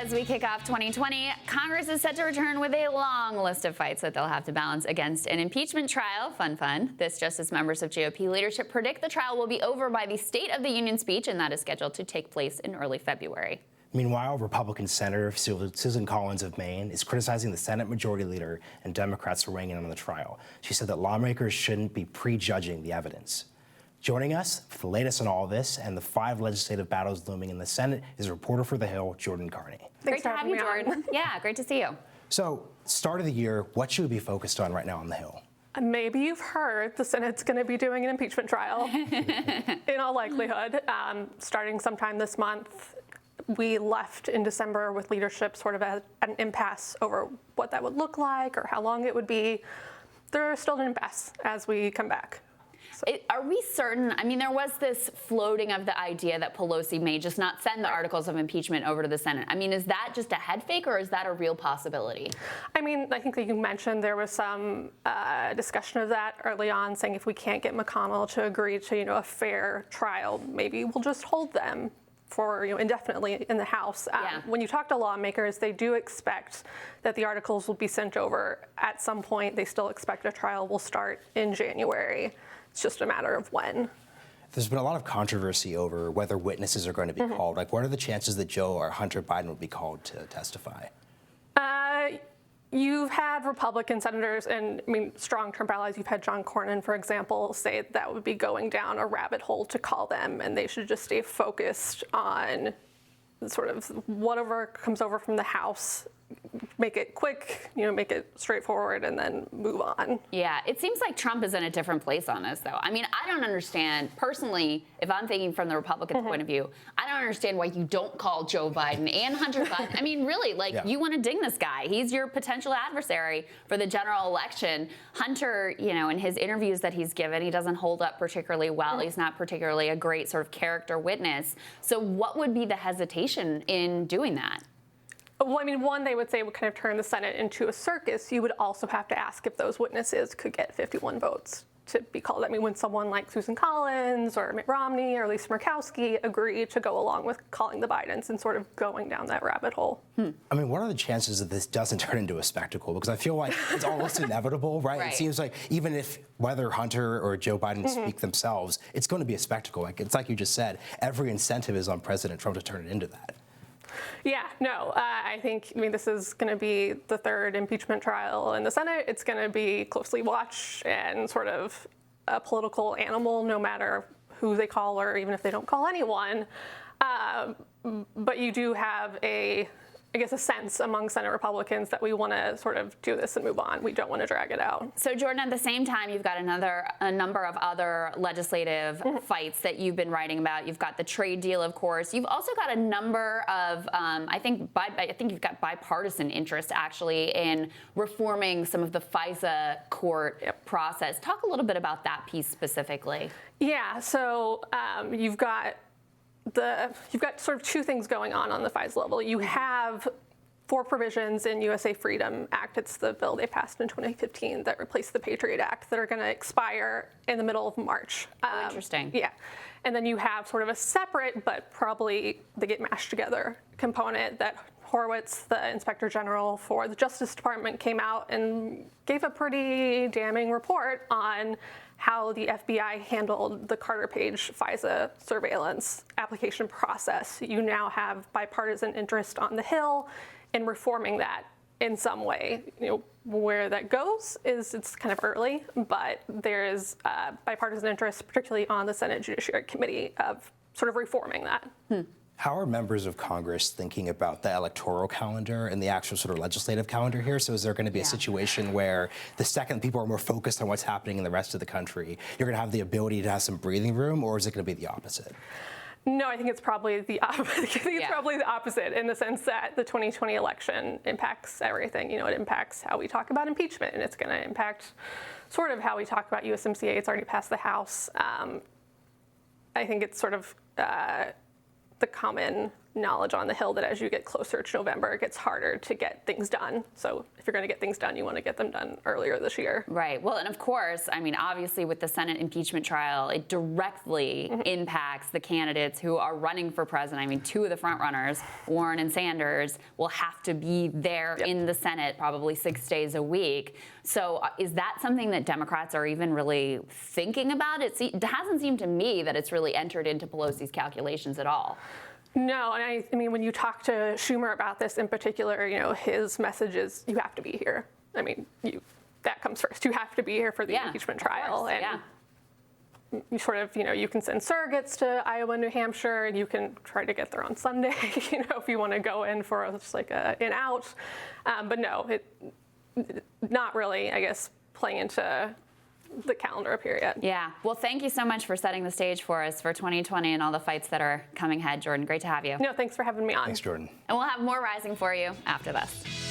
as we kick off 2020, Congress is set to return with a long list of fights that they'll have to balance against an impeachment trial. Fun. This just as members of GOP leadership predict the trial will be over by the State of the Union speech, and that is scheduled to take place in early February. Meanwhile, Republican Senator Susan Collins of Maine is criticizing the Senate Majority Leader and Democrats for weighing in on the trial. She said that lawmakers shouldn't be prejudging the evidence. Joining us for the latest on all of this and the 5 legislative battles looming in the Senate is reporter for The Hill, Jordain Carney. Great to have you, Jordan. Yeah, great to see you. So, start of the year, what should we be focused on right now on The Hill? Maybe you've heard the Senate's going to be doing an impeachment trial, in all likelihood, starting sometime this month. We left in December with leadership sort of at an impasse over what that would look like or how long it would be. They're still an impasse as we come back. Are we certain? I mean, there was this floating of the idea that Pelosi may just not send the articles of impeachment over to the Senate. I mean, is that just a head fake or is that a real possibility? I mean, I think that you mentioned there was some discussion of that early on, saying if we can't get McConnell to agree to, a fair trial, maybe we'll just hold them for indefinitely in the House. When you talk to lawmakers, they do expect that the articles will be sent over at some point. They still expect a trial will start in January. It's just a matter of when. There's been a lot of controversy over whether witnesses are going to be called. Like, what are the chances that Joe or Hunter Biden would be called to testify? You've had Republican senators and, strong Trump allies. You've had John Cornyn, for example, say that would be going down a rabbit hole to call them, and they should just stay focused on sort of whatever comes over from the House. Make it quick, make it straightforward, and then move on. Yeah, it seems like Trump is in a different place on this, though. I mean, I don't understand, personally, if I'm thinking from the Republican point of view, I don't understand why you don't call Joe Biden and Hunter Biden. I mean, really, you want to ding this guy. He's your potential adversary for the general election. Hunter, in his interviews that he's given, he doesn't hold up particularly well. He's not particularly a great sort of character witness. So what would be the hesitation in doing that? Well, one, they would say would kind of turn the Senate into a circus. You would also have to ask if those witnesses could get 51 votes to be called. When someone like Susan Collins or Mitt Romney or Lisa Murkowski agree to go along with calling the Bidens and sort of going down that rabbit hole. What are the chances that this doesn't turn into a spectacle? Because I feel like it's almost inevitable, right? It seems like even if whether Hunter or Joe Biden speak themselves, it's going to be a spectacle. It's like you just said, every incentive is on President Trump to turn it into that. Yeah, no, I think, this is going to be the 3rd impeachment trial in the Senate. It's going to be closely watched and sort of a political animal, no matter who they call or even if they don't call anyone. But you do have a sense among Senate Republicans that we want to sort of do this and move on. We don't want to drag it out. So, Jordan, at the same time, you've got a number of other legislative fights that you've been writing about. You've got the trade deal, of course. You've also got a number of, I think you've got bipartisan interest, actually, in reforming some of the FISA court process. Talk a little bit about that piece specifically. Yeah, so you've got sort of 2 things going on the FISA level. You have 4 provisions in USA Freedom Act. It's the bill they passed in 2015 that replaced the Patriot Act that are going to expire in the middle of March. Interesting. Yeah. And then you have sort of a separate, but probably they get mashed together, component that Horowitz, the Inspector General for the Justice Department, came out and gave a pretty damning report on how the FBI handled the Carter Page FISA surveillance application process. You now have bipartisan interest on the Hill in reforming that in some way. Where that goes it's kind of early, but there is bipartisan interest, particularly on the Senate Judiciary Committee, of sort of reforming that. How are members of Congress thinking about the electoral calendar and the actual sort of legislative calendar here? So is there going to be a situation where the second people are more focused on what's happening in the rest of the country, you're going to have the ability to have some breathing room, or is it going to be the opposite? No, I think it's probably the probably the opposite, in the sense that the 2020 election impacts everything. It impacts how we talk about impeachment, and it's going to impact sort of how we talk about USMCA. It's already passed the House. I think it's sort of the common knowledge on the Hill that as you get closer to November, it gets harder to get things done. So if you're going to get things done, you want to get them done earlier this year. Right. Well, and of course, I mean, obviously with the Senate impeachment trial, it directly impacts the candidates who are running for president. I mean, two of the front runners, Warren and Sanders, will have to be there in the Senate probably 6 days a week. So is that something that Democrats are even really thinking about? It hasn't seemed to me that it's really entered into Pelosi's calculations at all. No, and I mean, when you talk to Schumer about this in particular, his message is you have to be here. I mean, that comes first. You have to be here for the impeachment trial. And you sort of, you can send surrogates to Iowa, New Hampshire, and you can try to get there on Sunday, if you want to go in for just like an out. But no, not really, I guess, playing into the calendar period. Yeah. Well, thank you so much for setting the stage for us for 2020 and all the fights that are coming ahead, Jordan. Great to have you. No, thanks for having me on. Thanks, Jordan. And we'll have more Rising for you after this.